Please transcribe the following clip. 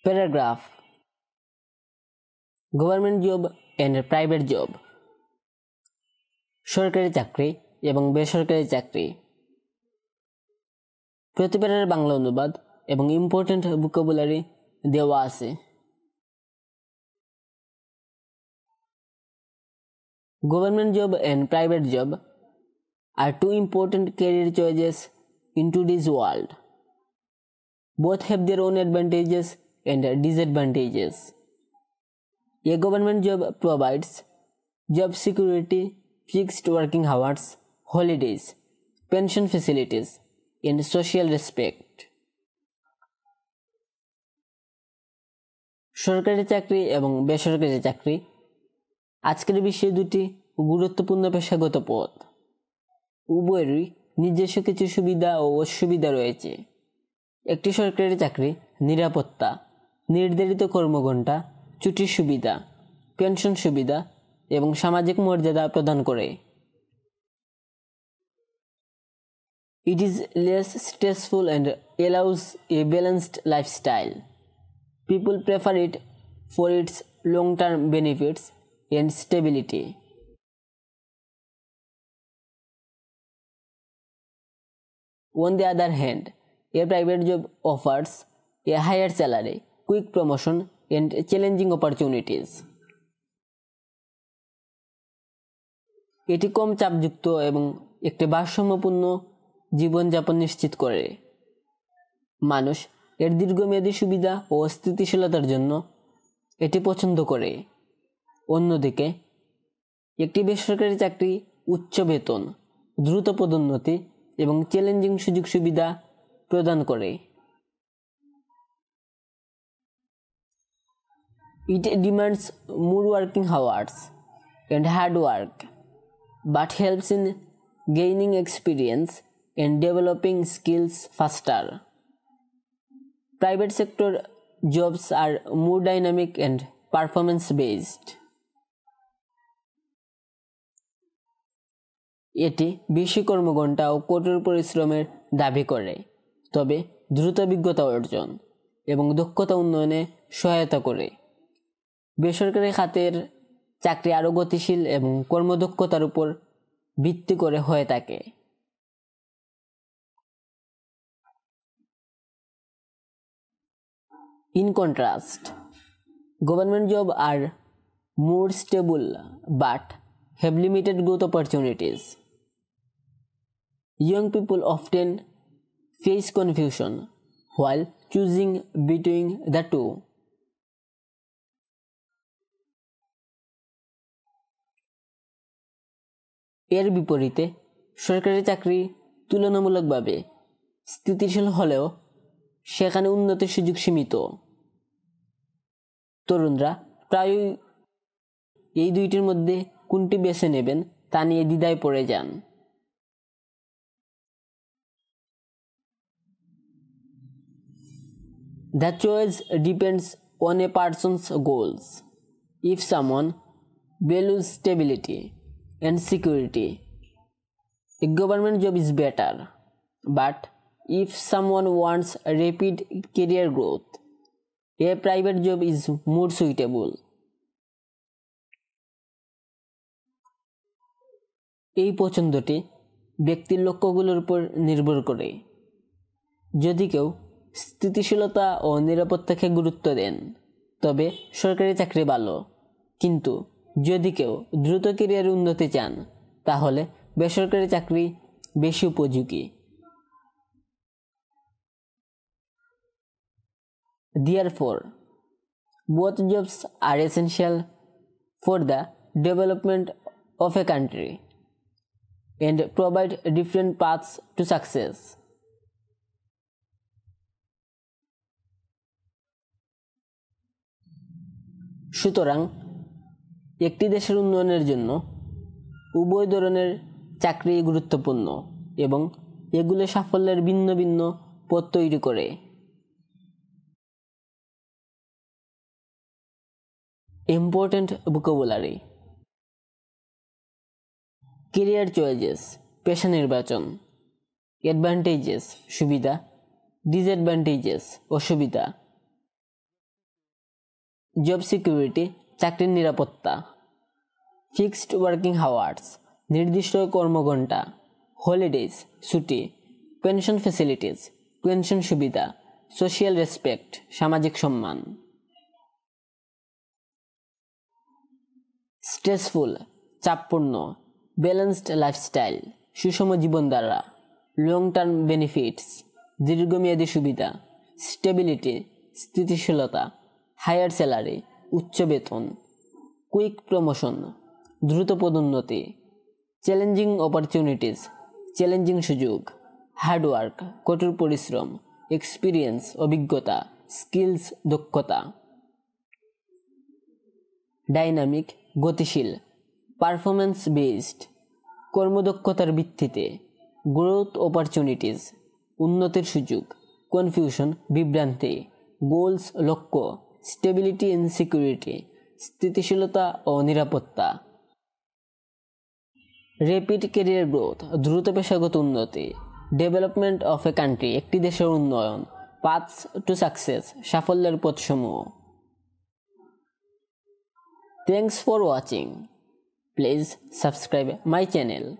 Paragraph. Government job and private job, সরকারি চাকরি এবং বেসরকারি চাকরি। প্রতিবারের বাংলা অনুবাদ এবং ইম্পর্টেন্ট ভোকাবুলারি দেওয়া আছে। Government job and private job are two important career choices in today's world. Both have their own advantages and disadvantages. A government job provides job security, fixed working hours, holidays, pension facilities, and social respect. সরকারি চাকরি এবং বেসরকারি চাকরি আজকের বিশ্বে দুটি গুরুত্বপূর্ণ পেশাগত পথ। উভয়েরই নিজস্ব কিছু সুবিধা ও অসুবিধা রয়েছে। একটি সরকারি চাকরি নিরাপত্তা, নির্ধারিত কর্মঘণ্টা, ছুটির সুবিধা, পেনশন সুবিধা এবং সামাজিক মর্যাদা প্রদান করে। It is less stressful and allows a balanced lifestyle. People prefer it for its long-term benefits and stability. On the other hand, a private job offers a higher salary, quick promotion, and challenging opportunities. এটি কম চাপযুক্ত এবং একটি ভারসাম্যপূর্ণ জীবনযাপন নিশ্চিত করে। মানুষ এর দীর্ঘমেয়াদী সুবিধা ও স্থিতিশীলতার জন্য এটি পছন্দ করে। অন্যদিকে একটি বেসরকারি চাকরি উচ্চ বেতন, দ্রুত পদোন্নতি এবং চ্যালেঞ্জিং সুযোগ সুবিধা প্রদান করে। It demands more working hours and hard work, but helps in gaining experience and developing skills faster. Private sector jobs are more dynamic and performance based. এটি বেশি কর্মঘণ্টা ও কঠোর পরিশ্রমের দাবি করে, তবে দ্রুত অভিজ্ঞতা অর্জন এবং দক্ষতা উন্নয়নে সহায়তা করে। বেসরকারি খাতের চাকরি আরও গতিশীল এবং কর্মদক্ষতার উপর ভিত্তি করে হয়ে থাকে। In contrast, government jobs are more stable but have limited growth opportunities. Young people often face confusion while choosing between the two. এর বিপরীতে সরকারি চাকরি তুলনামূলকভাবে স্থিতিশীল হলেও সেখানে উন্নতির সুযোগ সীমিত। তরুণরা প্রায়ই এই দুইটির মধ্যে কোনটি বেছে নেবেন তা নিয়ে দ্বিধায় পড়ে যান। The choice depends on a person's goals. If someone values stability and security, a government job is better. But if someone wants a rapid career growth, a private job is more suitable. এই পছন্দটি ব্যক্তির লক্ষ্যগুলোর উপর নির্ভর করে। যদি কেউ স্থিতিশীলতা ও নিরাপত্তাকে গুরুত্ব দেন, তবে সরকারি চাকরি ভালো, কিন্তু যদি কেউ দ্রুত ক্যারিয়ারে উন্নতি চান, তাহলে বেসরকারি চাকরি বেশি উপযোগী। Therefore, both jobs are essential for the development of a country and provide different paths to success. সুতরাং একটি দেশের উন্নয়নের জন্য উভয় ধরনের চাকরি গুরুত্বপূর্ণ এবং এগুলো সাফল্যের ভিন্ন ভিন্ন পথ তৈরি করে। Important vocabulary. Career choices, পেশা নির্বাচন। Advantages, সুবিধা। Disadvantages, অসুবিধা। জব সিকিউরিটি, চাকরির নিরাপত্তা। ফিক্সড ওয়ার্কিং আওয়ার্স, নির্দিষ্ট কর্মঘণ্টা। হলিডেজ, ছুটি। পেনশন ফ্যাসিলিটিস, পেনশন সুবিধা। সোশিয়াল রেসপেক্ট, সামাজিক সম্মান। স্ট্রেসফুল, চাপপূর্ণ। ব্যালেন্সড লাইফস্টাইল, সুষম জীবনধারা। লং টার্ম বেনিফিটস, দীর্ঘমেয়াদী সুবিধা। স্টেবিলিটি, স্থিতিশীলতা। হায়ার স্যালারি, উচ্চ বেতন। কুইক প্রমোশন, দ্রুত পদোন্নতি। চ্যালেঞ্জিং অপরচুনিটিস, চ্যালেঞ্জিং সুযোগ। হার্ডওয়ার্ক, কঠোর পরিশ্রম। এক্সপিরিয়েন্স, অভিজ্ঞতা। স্কিলস, দক্ষতা। ডাইনামিক, গতিশীল। পারফরম্যান্স বেসড, কর্মদক্ষতার ভিত্তিতে। গ্রোথ অপরচুনিটিস, উন্নতির সুযোগ। কনফিউশন, বিভ্রান্তি। গোলস, লক্ষ্য। স্টেবিলিটি এন্ড সিকিউরিটি, স্থিতিশীলতা ও নিরাপত্তা। র্যাপিড ক্যারিয়ার গ্রোথ, দ্রুত পেশাগত উন্নতি। ডেভেলপমেন্ট অফ এ কান্ট্রি, একটি দেশের উন্নয়ন। পাথস টু সাকসেস, সাফল্যের পথসমূহ। Thanks for watching. Please subscribe my channel.